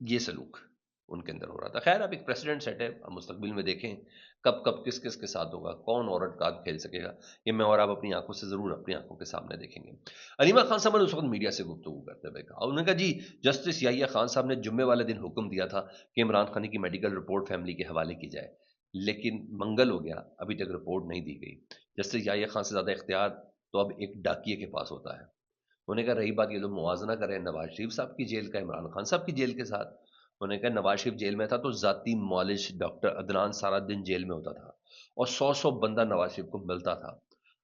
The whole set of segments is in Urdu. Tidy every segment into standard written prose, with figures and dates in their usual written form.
یہ سلوک ان کے اندر ہو رہا تھا. خیر اب ایک پریسیڈنٹ سیٹ ہے، اب مستقبل میں دیکھیں کب کب کس کس کے ساتھ ہوگا، کون عورت کارڈ کھیل سکے گا، یہ میں اور آپ اپنی آنکھوں سے ضرور اپنی آنکھوں کے سامنے دیکھیں گے. علیمہ خان صاحب نے اس وقت میڈیا سے گفتگو کرتے ہوئے کہا، انہوں نے کہا جی جسٹس یحییٰ خان صاحب نے جمعے والے دن حکم دیا تھا کہ عمران خان کی میڈیکل رپورٹ فیملی کے حوالے کی جائے، لیکن منگل ہو گیا ابھی تک رپورٹ نہیں دی گئی. جسٹس یحییٰ خان سے زیادہ اختیار تو اب ایک ڈاکیے کے پاس ہوتا ہے. انہوں نے کہا رہی بات یہ لوگ موازنہ کریں نواز شریف صاحب کی جیل کا عمران خان صاحب کی جیل کے ساتھ، انہوں نے کہا نواز شریف جیل میں تھا تو ذاتی معالج ڈاکٹر عدنان سارا دن جیل میں ہوتا تھا اور 100 بندہ نواز شریف کو ملتا تھا.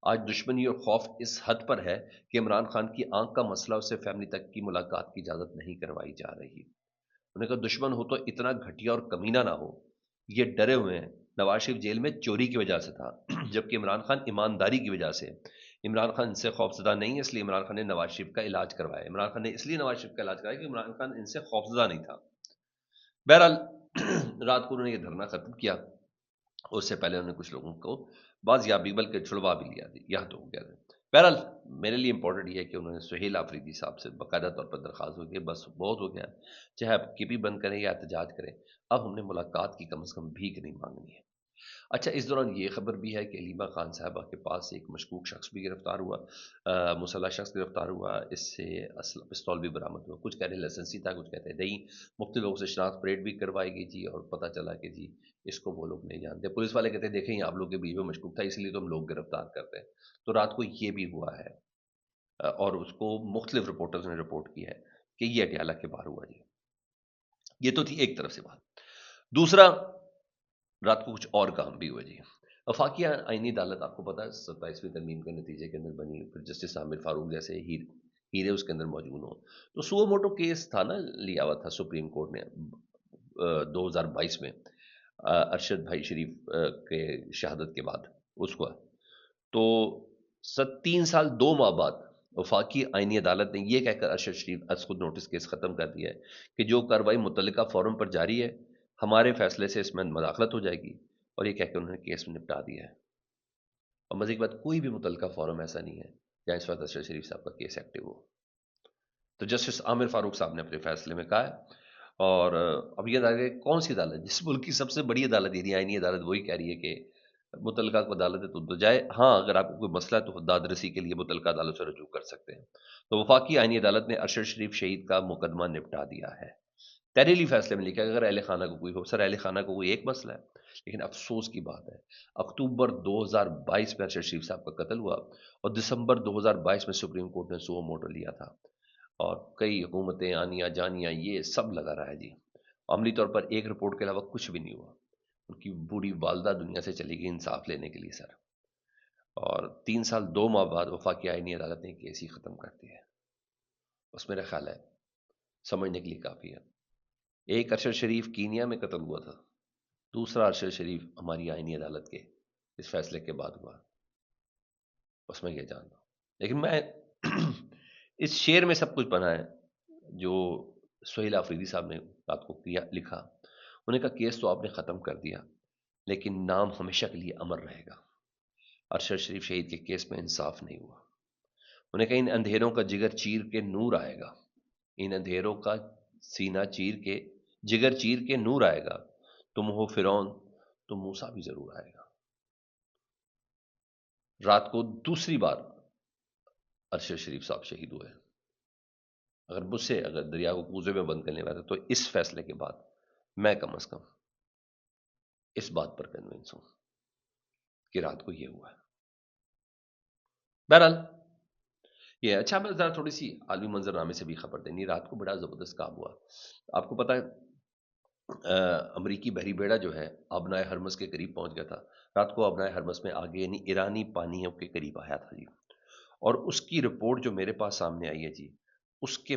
آج دشمنی اور خوف اس حد پر ہے کہ عمران خان کی آنکھ کا مسئلہ اسے فیملی تک کی ملاقات کی اجازت نہیں کروائی جا رہی. انہوں نے کہا دشمن ہو تو اتنا گھٹیا اور کمینہ نہ ہو، یہ ڈرے ہوئے ہیں. نواز شریف جیل میں چوری کی وجہ سے تھا جبکہ عمران خان ایمانداری کی وجہ سے. عمران خان ان سے خوفزدہ نہیں ہے، اس لیے عمران خان نے نواز شریف کا علاج کروایا. عمران خان نے اس لیے نواز شریف کا علاج کرایا کہ عمران خان ان سے خوفزدہ نہیں تھا. بہرحال رات کو انہوں نے یہ دھرنا ختم کیا، اس سے پہلے انہوں نے کچھ لوگوں کو بعض یا بھی بلکہ چھڑوا بھی لیا تھی، یہاں تو ہو گیا تھا. بہرحال میرے لیے امپورٹنٹ یہ ہے کہ انہوں نے سہیل آفریدی صاحب سے باقاعدہ طور پر درخواست ہوئی کہ بس بہت ہو گیا، چاہے آپ کی بھی بند کریں یا احتجاج کریں، اب ہم نے ملاقات کی کم از کم بھیک نہیں مانگنی ہے. اچھا اس دوران یہ خبر بھی ہے کہ علیمہ خان صاحبہ کے پاس سے ایک مشکوک شخص بھی گرفتار ہوا، مسلح شخص گرفتار ہوا، اس سے اسلحہ پستول بھی برآمد ہوا. کچھ کہہ رہے لائسنسی تھا، کچھ کہتے ہیں نہیں. مختلف لوگوں سے شناخت پریڈ بھی کروائی گئی جی، اور پتہ چلا کہ جی اس کو وہ لوگ نہیں جانتے. پولیس والے کہتے ہیں دیکھیں یہ آپ لوگ کے بیچ میں مشکوک تھا اس لیے تو ہم لوگ گرفتار کرتے ہیں. تو رات کو یہ بھی ہوا ہے، اور اس کو مختلف رپورٹرز نے رپورٹ کی ہے کہ یہ اٹیالہ کے باہر ہوا جی. یہ تو تھی ایک طرف سے بات. دوسرا، رات کو کچھ اور کام بھی ہوا جی. وفاقی آئینی عدالت آپ کو پتا ہے 27ویں ترمیم کے نتیجے کے اندر بنی، پھر جسٹس عامر فاروق جیسے ہیرے اس کے اندر موجود ہوں. تو سو موٹو کیس تھا نا، لیا ہوا تھا سپریم کورٹ نے 2022 میں ارشد بھائی شریف کے شہادت کے بعد اس کو. تو 3 سال 2 ماہ بعد وفاقی آئینی عدالت نے یہ کہہ کر ارشد شریف از خود نوٹس کیس ختم کر دیا ہے کہ جو کارروائی متعلقہ فورم پر جاری ہے ہمارے فیصلے سے اس میں مداخلت ہو جائے گی، اور یہ کہہ کے انہوں نے کیس میں نپٹا دیا ہے. اور مزے کی بات کوئی بھی متعلقہ فورم ایسا نہیں ہے جہاں اس وقت ارشد شریف صاحب کا کیس ایکٹیو ہو. تو جسٹس عامر فاروق صاحب نے اپنے فیصلے میں کہا ہے، اور اب یہ عدالت کون سی عدالت، جس ملک کی سب سے بڑی عدالت یعنی آئینی عدالت وہی کہہ رہی ہے کہ متعلقہ کو عدالت ہے تو جائے. ہاں اگر آپ کو کوئی مسئلہ ہے تو داد رسی کے لیے متعلقہ عدالت سے رجوع کر سکتے ہیں. تو وفاقی آئینی عدالت نے ارشد شریف شہید کا مقدمہ نپٹا دیا ہے. تحریری فیصلے میں لکھا ہے اگر اہل خانہ کو کوئی ہو، سر اہل خانہ کو کوئی ایک مسئلہ ہے، لیکن افسوس کی بات ہے اکتوبر 2022 میں ارشد شریف صاحب کا قتل ہوا اور دسمبر 2022 میں سپریم کورٹ نے سو موٹو لیا تھا، اور کئی حکومتیں آنیاں جانیاں یہ سب لگا رہا ہے جی. عملی طور پر ایک رپورٹ کے علاوہ کچھ بھی نہیں ہوا. ان کی بوڑھی والدہ دنیا سے چلی گئی انصاف لینے کے لیے سر، اور 3 سال 2 ماہ بعد وفاقی آئینی عدالت نے کیس ہی ختم کر دیا ہے. بس میرا خیال ہے سمجھنے کے لیے کافی ہے. ایک ارشد شریف کینیا میں قتل ہوا تھا، دوسرا ارشد شریف ہماری آئینی عدالت کے اس فیصلے کے بعد ہوا. بس میں یہ جانتا ہوں، لیکن میں اس شعر میں سب کچھ بنا ہے جو سہیل آفریدی صاحب نے رات کو کیا لکھا. انہوں نے کہا کیس تو آپ نے ختم کر دیا لیکن نام ہمیشہ کے لیے امر رہے گا. ارشد شریف شہید کے کیس میں انصاف نہیں ہوا. انہیں کہا ان اندھیروں کا جگر چیر کے نور آئے گا، ان اندھیروں کا سینہ چیر کے جگر چیر کے نور آئے گا. تم ہو فرعون تو موسیٰ بھی ضرور آئے گا. رات کو دوسری بار ارشد شریف صاحب شہید ہوئے. اگر مجھ سے اگر دریا کو کوزے میں بند کرنے والا تو اس فیصلے کے بعد میں کم از کم اس بات پر کنوینس ہوں کہ رات کو یہ ہوا ہے. بہرحال یہ اچھا، میں ذرا تھوڑی سی عالمی منظر نامے سے بھی خبر دینی. رات کو بڑا زبردست کام ہوا. آپ کو پتا ہے امریکی بحری بیڑا جو ہے آبنائے ہرمز کے قریب پہنچ گیا تھا. رات کو آبنائے ہرمز میں آگے یعنی ایرانی پانیوں کے قریب آیا تھا جی، اور اس کی رپورٹ جو میرے پاس سامنے آئی ہے جی، اس کے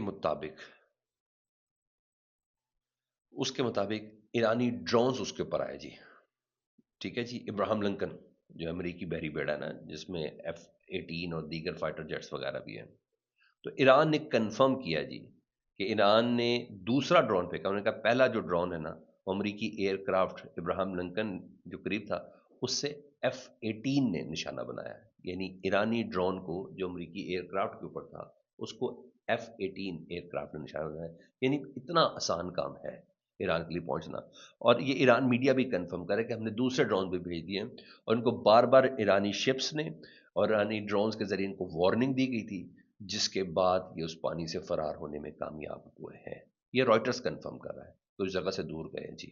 مطابق ایرانی ڈرونز اس کے اوپر آئے جی. ٹھیک ہے جی. ابراہم لنکن جو امریکی بحری بیڑا نا جس میں F-18 اور دیگر فائٹر جیٹس وغیرہ بھی ہیں، تو ایران نے کنفرم کیا جی کہ ایران نے دوسرا ڈرون پھینکا. انہوں نے کہا پہلا جو ڈرون ہے نا وہ امریکی ایئر کرافٹ ابراہم لنکن جو قریب تھا اس سے F-18 نے نشانہ بنایا ہے، یعنی ایرانی ڈرون کو جو امریکی ایئر کرافٹ کے اوپر تھا اس کو F-18 ایئر کرافٹ نشانہ بنایا، یعنی اتنا آسان کام ہے ایران کے لیے پہنچنا۔ اور یہ ایران میڈیا بھی کنفرم کرے کہ ہم نے دوسرے ڈرون بھی بھیج دیے ہیں، اور ان کو بار بار ایرانی شپس نے اور ایرانی ڈرونز کے ذریعے ان کو وارننگ دی گئی تھی، جس کے بعد یہ اس پانی سے فرار ہونے میں کامیاب ہوئے ہیں۔ یہ رائٹرز کنفرم کر رہا ہے، کچھ جگہ سے دور گئے ہیں جی۔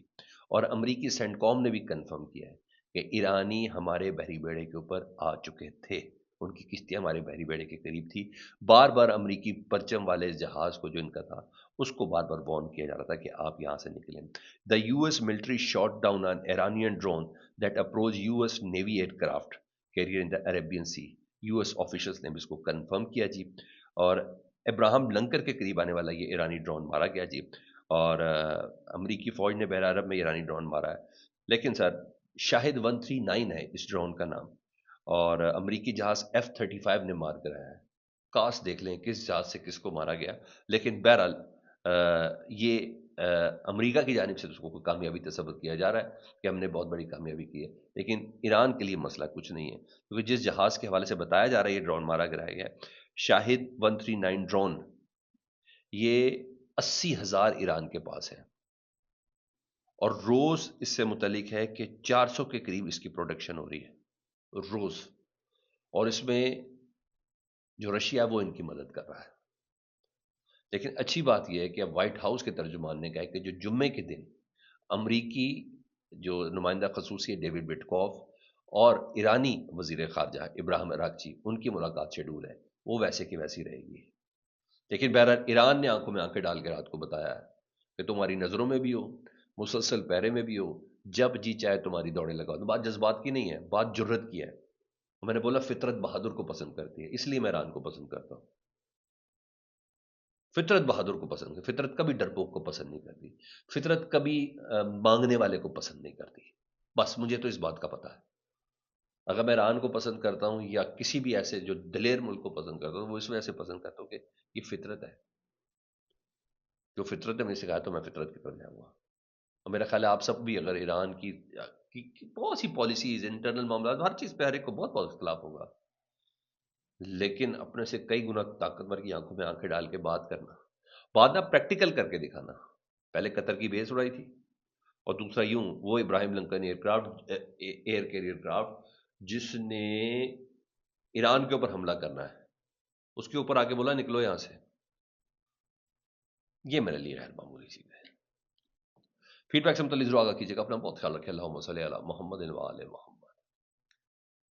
اور امریکی سینٹ کام نے بھی کنفرم کیا ہے کہ ایرانی ہمارے بحری بیڑے کے اوپر آ چکے تھے، ان کی کشتیاں ہمارے بحری بیڑے کے قریب تھی۔ بار بار امریکی پرچم والے جہاز کو جو ان کا تھا اس کو بار بار وارن کیا جا رہا تھا کہ آپ یہاں سے نکلیں۔ The U S military shot down an Iranian drone that approach U S Navy aircraft carrier in the Arabian Sea. U S officials نے بھی اس کو کنفرم کیا جی۔ اور ابراہم لنکر کے قریب آنے والا یہ ایرانی ڈرون مارا گیا جی، اور امریکی فوج نے بحر عرب میں ایرانی ڈرون مارا ہے۔ لیکن سر شاہد 139 ہے اس ڈرون کا نام، اور امریکی جہاز F-35 نے مار کرایا ہے۔ کاش دیکھ لیں کس جہاز سے کس کو مارا گیا، لیکن بہرحال یہ امریکہ کی جانب سے اس کو کوئی کامیابی تصور کیا جا رہا ہے کہ ہم نے بہت بڑی کامیابی کی ہے، لیکن ایران کے لیے مسئلہ کچھ نہیں ہے، کیونکہ جس جہاز کے حوالے سے بتایا جا رہا ہے یہ ڈرون مارا گرایا گیا ہے، شاہد 139 ڈرون، یہ 80,000 ایران کے پاس ہے، اور روز اس سے متعلق ہے کہ 400 کے قریب اس کی پروڈکشن ہو رہی ہے روز، اور اس میں جو رشیا وہ ان کی مدد کر رہا ہے۔ لیکن اچھی بات یہ ہے کہ اب وائٹ ہاؤس کے ترجمان نے کہا کہ جو جمعے کے دن امریکی جو نمائندہ خصوصی ڈیوڈ بٹکوف اور ایرانی وزیر خارجہ ابراہیم اراغچی ان کی ملاقات شیڈول ہے، وہ ویسے کی ویسی رہے گی۔ لیکن بہرحال ایران نے آنکھوں میں آنکھیں ڈال کے رات کو بتایا ہے کہ تمہاری نظروں میں بھی ہو، مسلسل پیرے میں بھی ہو، جب جی چاہے تمہاری دوڑیں لگاؤ۔ بات جذبات کی نہیں ہے، بات جرت کی ہے۔ میں نے بولا فطرت بہادر کو پسند کرتی ہے، اس لیے میں ایران کو پسند کرتا ہوں۔ فطرت بہادر کو پسند کرتی، فطرت کبھی ڈرپوک کو پسند نہیں کرتی، فطرت کبھی مانگنے والے کو پسند نہیں کرتی۔ بس مجھے تو اس بات کا پتہ ہے، اگر میں ایران کو پسند کرتا ہوں یا کسی بھی ایسے جو دلیر ملک کو پسند کرتا ہوں، وہ اس وجہ سے پسند کرتا ہوں کہ یہ فطرت ہے، جو فطرت نے مجھے سکھایا تو میں فطرت کی طرف جاؤں گا۔ اور میرا خیال ہے آپ سب بھی اگر ایران کی بہت سی پالیسیز، انٹرنل معاملات، ہر چیز پہ ہر ایک کو بہت بہت اختلاف ہوگا، لیکن اپنے سے کئی گنا طاقتور کی آنکھوں میں آنکھیں ڈال کے بات کرنا، بعد میں پریکٹیکل کر کے دکھانا۔ پہلے قطر کی بیس اڑائی تھی، اور دوسرا یوں وہ ابراہیم لنکن ایئر کیریئر کرافٹ جس نے ایران کے اوپر حملہ کرنا ہے، اس کے اوپر آگے بولا نکلو یہاں سے۔ یہ میرے لیے غیر معمولی چیز ہے۔ فیڈ بیک سے متعلق ضرور آگاہ کیجیے گا، اپنا بہت خیال رکھیں۔ اللہم صلی علی محمد و آل محمد۔